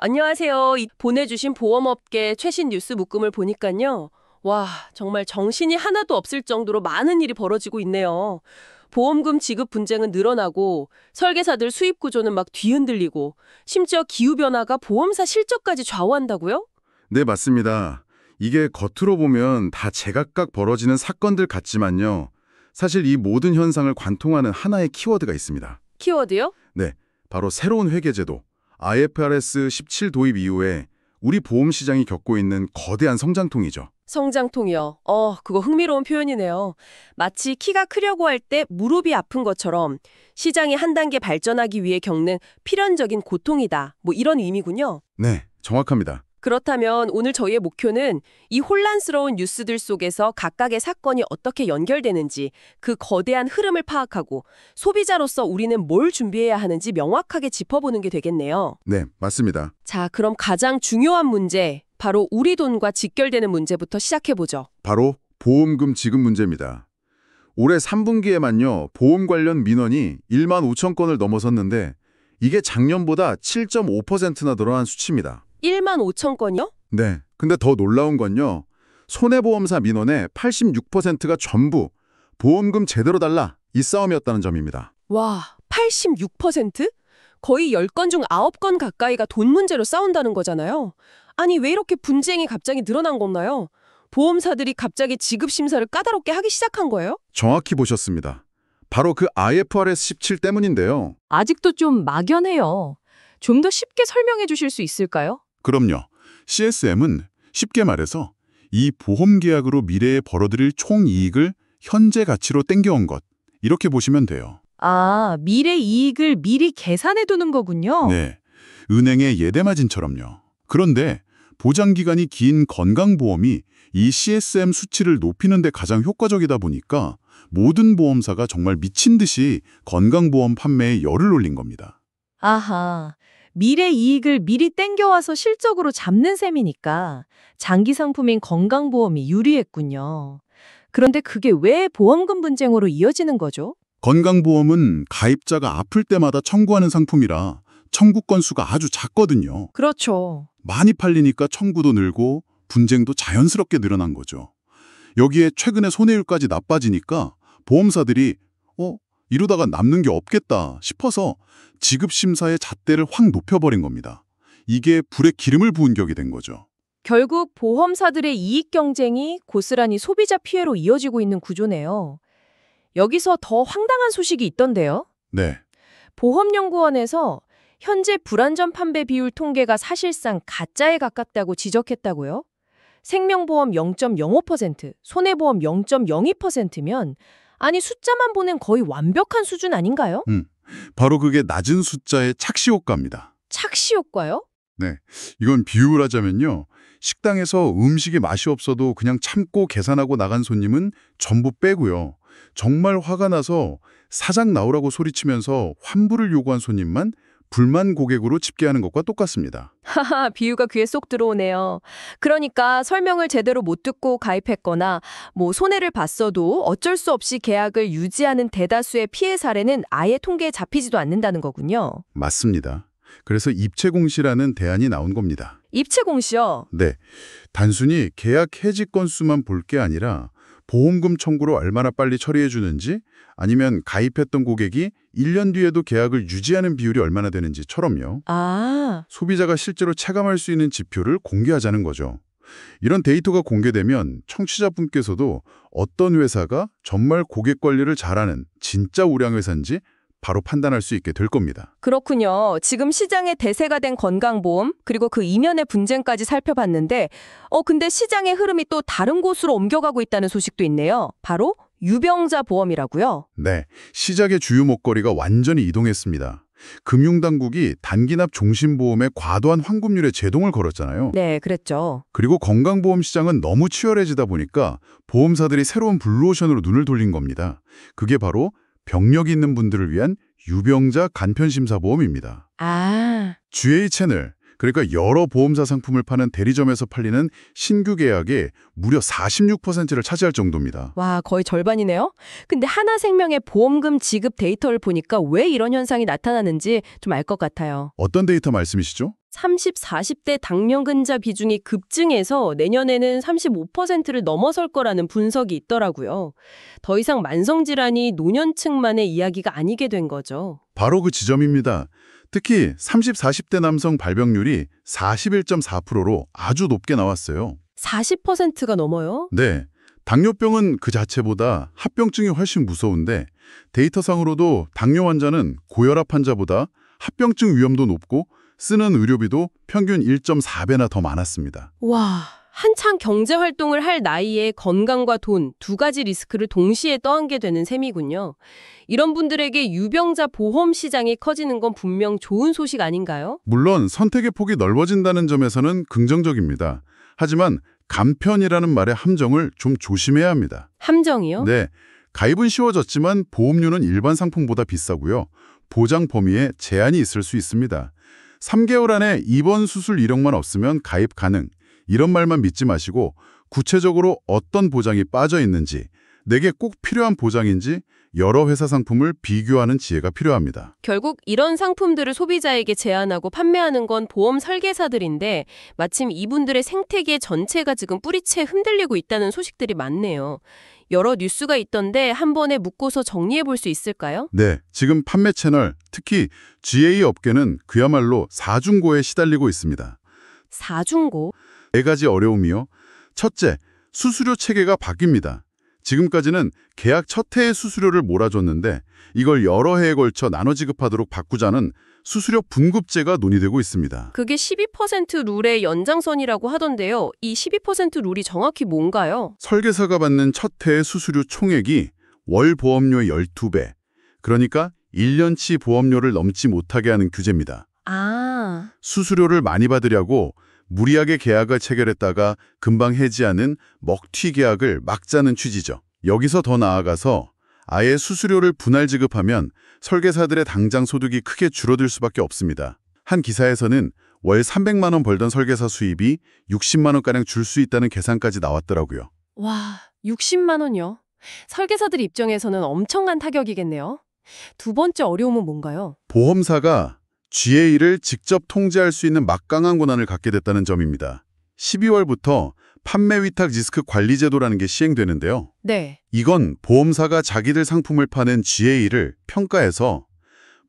안녕하세요. 보내주신 보험업계 최신 뉴스 묶음을 보니까요. 와, 정말 정신이 하나도 없을 정도로 많은 일이 벌어지고 있네요. 보험금 지급 분쟁은 늘어나고 설계사들 수입 구조는 막 뒤흔들리고 심지어 기후변화가 보험사 실적까지 좌우한다고요? 네, 맞습니다. 이게 겉으로 보면 다 제각각 벌어지는 사건들 같지만요. 사실 이 모든 현상을 관통하는 하나의 키워드가 있습니다. 키워드요? 네, 바로 새로운 회계제도, IFRS 17 도입 이후에 우리 보험 시장이 겪고 있는 거대한 성장통이죠. 성장통이요. 그거 흥미로운 표현이네요. 마치 키가 크려고 할 때 무릎이 아픈 것처럼 시장이 한 단계 발전하기 위해 겪는 필연적인 고통이다. 뭐 이런 의미군요. 네, 정확합니다. 그렇다면 오늘 저희의 목표는 이 혼란스러운 뉴스들 속에서 각각의 사건이 어떻게 연결되는지 그 거대한 흐름을 파악하고 소비자로서 우리는 뭘 준비해야 하는지 명확하게 짚어보는 게 되겠네요. 네, 맞습니다. 자, 그럼 가장 중요한 문제, 바로 우리 돈과 직결되는 문제부터 시작해보죠. 바로 보험금 지급 문제입니다. 올해 3분기에만요, 보험 관련 민원이 1만 5천 건을 넘어섰는데 이게 작년보다 7.5%나 늘어난 수치입니다. 1만 5천 건이요? 네, 근데 더 놀라운 건요, 손해보험사 민원의 86%가 전부 보험금 제대로 달라 이 싸움이었다는 점입니다. 와, 86%? 거의 10건 중 9건 가까이가 돈 문제로 싸운다는 거잖아요. 아니, 왜 이렇게 분쟁이 갑자기 늘어난 건가요? 보험사들이 갑자기 지급 심사를 까다롭게 하기 시작한 거예요? 정확히 보셨습니다. 바로 그 IFRS 17 때문인데요. 아직도 좀 막연해요. 좀 더 쉽게 설명해 주실 수 있을까요? 그럼요. CSM은 쉽게 말해서 이 보험 계약으로 미래에 벌어들일 총이익을 현재 가치로 땡겨온 것, 이렇게 보시면 돼요. 아, 미래 이익을 미리 계산해 두는 거군요. 네, 은행의 예대마진처럼요. 그런데 보장기간이 긴 건강보험이 이 CSM 수치를 높이는 데 가장 효과적이다 보니까 모든 보험사가 정말 미친 듯이 건강보험 판매에 열을 올린 겁니다. 아하, 미래 이익을 미리 땡겨와서 실적으로 잡는 셈이니까 장기 상품인 건강보험이 유리했군요. 그런데 그게 왜 보험금 분쟁으로 이어지는 거죠? 건강보험은 가입자가 아플 때마다 청구하는 상품이라 청구 건수가 아주 작거든요. 그렇죠. 많이 팔리니까 청구도 늘고 분쟁도 자연스럽게 늘어난 거죠. 여기에 최근에 손해율까지 나빠지니까 보험사들이 이러다가 남는 게 없겠다 싶어서 지급심사의 잣대를 확 높여버린 겁니다. 이게 불에 기름을 부은 격이 된 거죠. 결국 보험사들의 이익 경쟁이 고스란히 소비자 피해로 이어지고 있는 구조네요. 여기서 더 황당한 소식이 있던데요. 네, 보험연구원에서 현재 불안전 판매 비율 통계가 사실상 가짜에 가깝다고 지적했다고요? 생명보험 0.05%, 손해보험 0.02%면 아니 숫자만 보는 거의 완벽한 수준 아닌가요? 바로 그게 낮은 숫자의 착시 효과입니다. 착시 효과요? 네, 이건 비유를 하자면요. 식당에서 음식이 맛이 없어도 그냥 참고 계산하고 나간 손님은 전부 빼고요. 정말 화가 나서 사장 나오라고 소리치면서 환불을 요구한 손님만 불만 고객으로 집계하는 것과 똑같습니다. 하하, 비유가 귀에 쏙 들어오네요. 그러니까 설명을 제대로 못 듣고 가입했거나 손해를 봤어도 어쩔 수 없이 계약을 유지하는 대다수의 피해 사례는 아예 통계에 잡히지도 않는다는 거군요. 맞습니다. 그래서 입체공시라는 대안이 나온 겁니다. 입체공시요? 네, 단순히 계약 해지 건수만 볼 게 아니라 보험금 청구를 얼마나 빨리 처리해 주는지 아니면 가입했던 고객이 1년 뒤에도 계약을 유지하는 비율이 얼마나 되는지처럼요. 아, 소비자가 실제로 체감할 수 있는 지표를 공개하자는 거죠. 이런 데이터가 공개되면 청취자분께서도 어떤 회사가 정말 고객 관리를 잘하는 진짜 우량 회사인지 바로 판단할 수 있게 될 겁니다. 그렇군요. 지금 시장에 대세가 된 건강보험, 그리고 그 이면의 분쟁까지 살펴봤는데 근데 시장의 흐름이 또 다른 곳으로 옮겨가고 있다는 소식도 있네요. 바로 유병자 보험이라고요. 네, 시작의 주요 먹거리가 완전히 이동했습니다. 금융당국이 단기납 종신보험에 과도한 환급률에 제동을 걸었잖아요. 네, 그랬죠. 그리고 건강보험 시장은 너무 치열해지다 보니까 보험사들이 새로운 블루오션으로 눈을 돌린 겁니다. 그게 바로 병력 있는 분들을 위한 유병자 간편심사보험입니다. 아, GA 채널, 그러니까 여러 보험사 상품을 파는 대리점에서 팔리는 신규 계약의 무려 46%를 차지할 정도입니다. 와, 거의 절반이네요. 근데 하나생명의 보험금 지급 데이터를 보니까 왜 이런 현상이 나타나는지 좀 알 것 같아요. 어떤 데이터 말씀이시죠? 30, 40대 당뇨근자 비중이 급증해서 내년에는 35%를 넘어설 거라는 분석이 있더라고요. 더 이상 만성질환이 노년층만의 이야기가 아니게 된 거죠. 바로 그 지점입니다. 특히 30, 40대 남성 발병률이 41.4%로 아주 높게 나왔어요. 40%가 넘어요? 네, 당뇨병은 그 자체보다 합병증이 훨씬 무서운데 데이터상으로도 당뇨 환자는 고혈압 환자보다 합병증 위험도 높고 쓰는 의료비도 평균 1.4배나 더 많았습니다. 와, 한창 경제활동을 할 나이에 건강과 돈 두 가지 리스크를 동시에 떠안게 되는 셈이군요. 이런 분들에게 유병자 보험 시장이 커지는 건 분명 좋은 소식 아닌가요? 물론 선택의 폭이 넓어진다는 점에서는 긍정적입니다. 하지만 간편이라는 말의 함정을 좀 조심해야 합니다. 함정이요? 네, 가입은 쉬워졌지만 보험료는 일반 상품보다 비싸고요. 보장 범위에 제한이 있을 수 있습니다. 3개월 안에 입원 수술 이력만 없으면 가입 가능. 이런 말만 믿지 마시고 구체적으로 어떤 보장이 빠져 있는지, 내게 꼭 필요한 보장인지 여러 회사 상품을 비교하는 지혜가 필요합니다. 결국 이런 상품들을 소비자에게 제안하고 판매하는 건 보험 설계사들인데 마침 이분들의 생태계 전체가 지금 뿌리채 흔들리고 있다는 소식들이 많네요. 여러 뉴스가 있던데 한 번에 묶어서 정리해 볼 수 있을까요? 네, 지금 판매 채널, 특히 GA 업계는 그야말로 사중고에 시달리고 있습니다. 사중고? 4가지 어려움이요. 첫째, 수수료 체계가 바뀝니다. 지금까지는 계약 첫 해의 수수료를 몰아줬는데 이걸 여러 해에 걸쳐 나눠 지급하도록 바꾸자는 수수료 분급제가 논의되고 있습니다. 그게 12% 룰의 연장선이라고 하던데요. 이 12% 룰이 정확히 뭔가요? 설계사가 받는 첫 해의 수수료 총액이 월 보험료의 12배, 그러니까 1년치 보험료를 넘지 못하게 하는 규제입니다. 아, 수수료를 많이 받으려고 무리하게 계약을 체결했다가 금방 해지하는 먹튀 계약을 막자는 취지죠. 여기서 더 나아가서 아예 수수료를 분할 지급하면 설계사들의 당장 소득이 크게 줄어들 수밖에 없습니다. 한 기사에서는 월 300만 원 벌던 설계사 수입이 60만 원가량 줄 수 있다는 계산까지 나왔더라고요. 와, 60만 원요? 설계사들 입장에서는 엄청난 타격이겠네요. 두 번째 어려움은 뭔가요? 보험사가 GA를 직접 통제할 수 있는 막강한 권한을 갖게 됐다는 점입니다. 12월부터 판매 위탁 리스크 관리 제도라는 게 시행되는데요. 네. 이건 보험사가 자기들 상품을 파는 GA를 평가해서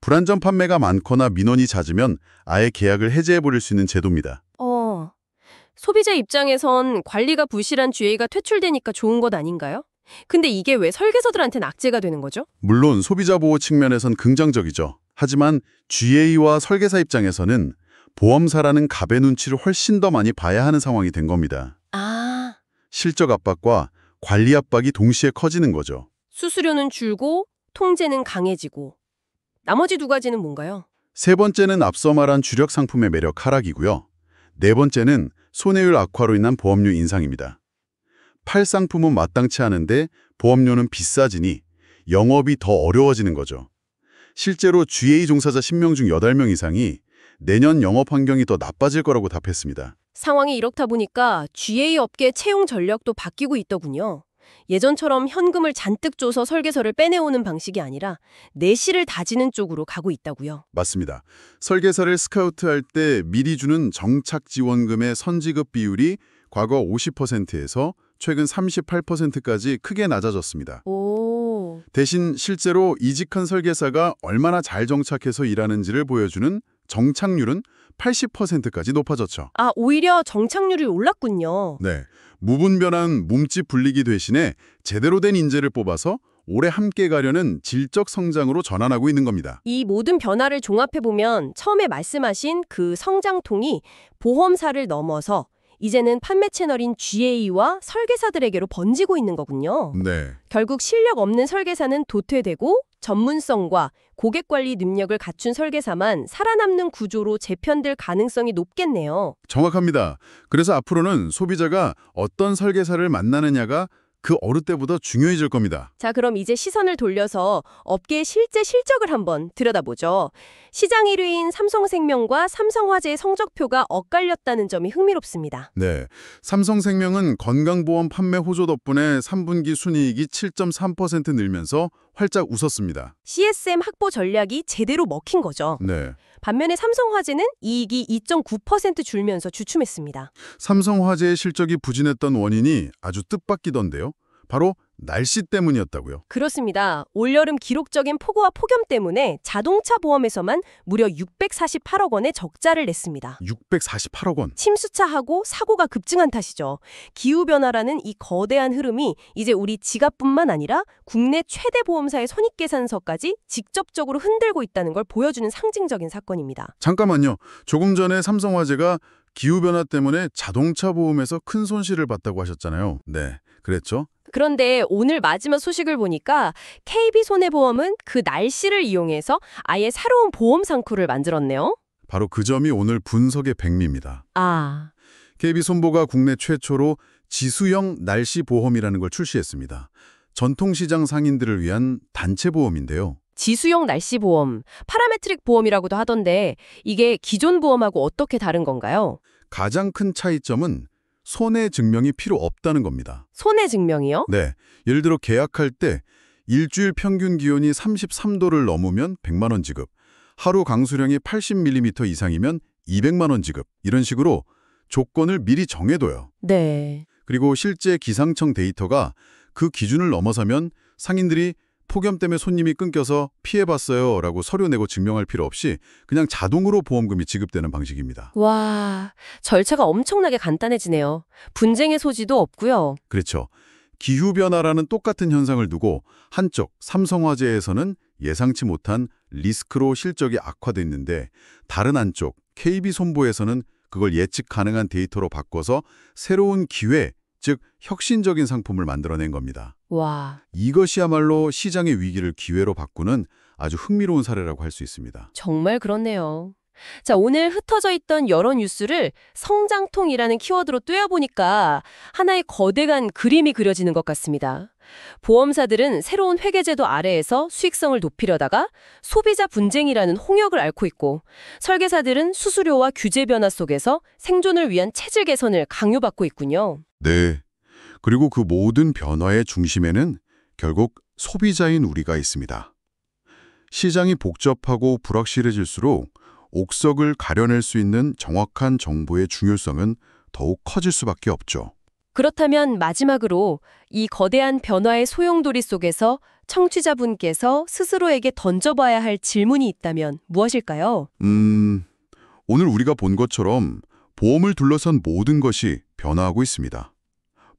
불안전 판매가 많거나 민원이 잦으면 아예 계약을 해제해버릴 수 있는 제도입니다. 소비자 입장에선 관리가 부실한 GA가 퇴출되니까 좋은 것 아닌가요? 근데 이게 왜 설계사들한테는 악재가 되는 거죠? 물론 소비자 보호 측면에선 긍정적이죠. 하지만 GA와 설계사 입장에서는 보험사라는 갑의 눈치를 훨씬 더 많이 봐야 하는 상황이 된 겁니다. 아, 실적 압박과 관리 압박이 동시에 커지는 거죠. 수수료는 줄고 통제는 강해지고 나머지 두 가지는 뭔가요? 세 번째는 앞서 말한 주력 상품의 매력 하락이고요. 네 번째는 손해율 악화로 인한 보험료 인상입니다. 팔 상품은 마땅치 않은데 보험료는 비싸지니 영업이 더 어려워지는 거죠. 실제로 GA 종사자 10명 중 8명 이상이 내년 영업 환경이 더 나빠질 거라고 답했습니다. 상황이 이렇다 보니까 GA 업계 채용 전략도 바뀌고 있더군요. 예전처럼 현금을 잔뜩 줘서 설계서를 빼내오는 방식이 아니라 내실을 다지는 쪽으로 가고 있다고요. 맞습니다. 설계사를 스카우트할 때 미리 주는 정착 지원금의 선지급 비율이 과거 50%에서 최근 38%까지 크게 낮아졌습니다. 오, 대신 실제로 이직한 설계사가 얼마나 잘 정착해서 일하는지를 보여주는 정착률은 80%까지 높아졌죠. 아, 오히려 정착률이 올랐군요. 네, 무분별한 몸집 분리기 대신에 제대로 된 인재를 뽑아서 오래 함께 가려는 질적 성장으로 전환하고 있는 겁니다. 이 모든 변화를 종합해보면 처음에 말씀하신 그 성장통이 보험사를 넘어서 이제는 판매 채널인 GA와 설계사들에게로 번지고 있는 거군요. 네, 결국 실력 없는 설계사는 도태되고 전문성과 고객관리 능력을 갖춘 설계사만 살아남는 구조로 재편될 가능성이 높겠네요. 정확합니다. 그래서 앞으로는 소비자가 어떤 설계사를 만나느냐가 그 어느 때보다 중요해질 겁니다. 자, 그럼 이제 시선을 돌려서 업계의 실제 실적을 한번 들여다보죠. 시장 1위인 삼성생명과 삼성화재의 성적표가 엇갈렸다는 점이 흥미롭습니다. 네, 삼성생명은 건강보험 판매 호조 덕분에 3분기 순이익이 7.3% 늘면서 활짝 웃었습니다. CSM 확보 전략이 제대로 먹힌 거죠. 네, 반면에 삼성화재는 이익이 2.9% 줄면서 주춤했습니다. 삼성화재의 실적이 부진했던 원인이 아주 뜻밖이던데요. 바로 날씨 때문이었다고요. 그렇습니다. 올여름 기록적인 폭우와 폭염 때문에 자동차 보험에서만 무려 648억 원의 적자를 냈습니다. 648억 원. 침수차하고 사고가 급증한 탓이죠. 기후변화라는 이 거대한 흐름이 이제 우리 지갑뿐만 아니라 국내 최대 보험사의 손익계산서까지 직접적으로 흔들고 있다는 걸 보여주는 상징적인 사건입니다. 잠깐만요. 조금 전에 삼성화재가 기후변화 때문에 자동차 보험에서 큰 손실을 봤다고 하셨잖아요. 네, 그랬죠. 그런데 오늘 마지막 소식을 보니까 KB손해보험은 그 날씨를 이용해서 아예 새로운 보험 상품을 만들었네요. 바로 그 점이 오늘 분석의 백미입니다. 아, KB손보가 국내 최초로 지수형 날씨 보험이라는 걸 출시했습니다. 전통시장 상인들을 위한 단체 보험인데요. 지수형 날씨보험, 파라메트릭 보험이라고도 하던데 이게 기존 보험하고 어떻게 다른 건가요? 가장 큰 차이점은 손해 증명이 필요 없다는 겁니다. 손해 증명이요? 네, 예를 들어 계약할 때 일주일 평균 기온이 33도를 넘으면 100만 원 지급, 하루 강수량이 80mm 이상이면 200만 원 지급, 이런 식으로 조건을 미리 정해둬요. 네. 그리고 실제 기상청 데이터가 그 기준을 넘어서면 상인들이 폭염 때문에 손님이 끊겨서 피해봤어요 라고 서류 내고 증명할 필요 없이 그냥 자동으로 보험금이 지급되는 방식입니다. 와, 절차가 엄청나게 간단해지네요. 분쟁의 소지도 없고요. 그렇죠. 기후변화라는 똑같은 현상을 두고 한쪽 삼성화재에서는 예상치 못한 리스크로 실적이 악화됐는데 다른 한쪽 KB손보에서는 그걸 예측 가능한 데이터로 바꿔서 새로운 기회, 즉 혁신적인 상품을 만들어낸 겁니다. 와, 이것이야말로 시장의 위기를 기회로 바꾸는 아주 흥미로운 사례라고 할 수 있습니다. 정말 그렇네요. 자, 오늘 흩어져 있던 여러 뉴스를 성장통이라는 키워드로 꿰어보니까 하나의 거대한 그림이 그려지는 것 같습니다. 보험사들은 새로운 회계제도 아래에서 수익성을 높이려다가 소비자 분쟁이라는 홍역을 앓고 있고 설계사들은 수수료와 규제 변화 속에서 생존을 위한 체질 개선을 강요받고 있군요. 네. 그리고 그 모든 변화의 중심에는 결국 소비자인 우리가 있습니다. 시장이 복잡하고 불확실해질수록 옥석을 가려낼 수 있는 정확한 정보의 중요성은 더욱 커질 수밖에 없죠. 그렇다면 마지막으로 이 거대한 변화의 소용돌이 속에서 청취자분께서 스스로에게 던져봐야 할 질문이 있다면 무엇일까요? 오늘 우리가 본 것처럼 보험을 둘러싼 모든 것이 변화하고 있습니다.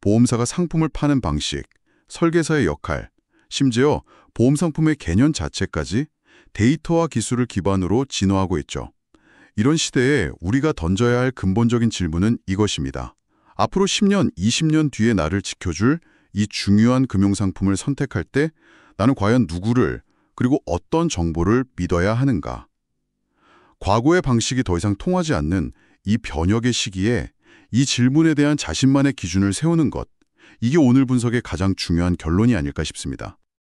보험사가 상품을 파는 방식, 설계사의 역할, 심지어 보험 상품의 개념 자체까지 데이터와 기술을 기반으로 진화하고 있죠. 이런 시대에 우리가 던져야 할 근본적인 질문은 이것입니다. 앞으로 10년, 20년 뒤에 나를 지켜줄 이 중요한 금융상품을 선택할 때 나는 과연 누구를 그리고 어떤 정보를 믿어야 하는가? 과거의 방식이 더 이상 통하지 않는 이 변혁의 시기에 이 질문에 대한 자신만의 기준을 세우는 것, 이게 오늘 분석의 가장 중요한 결론이 아닐까 싶습니다.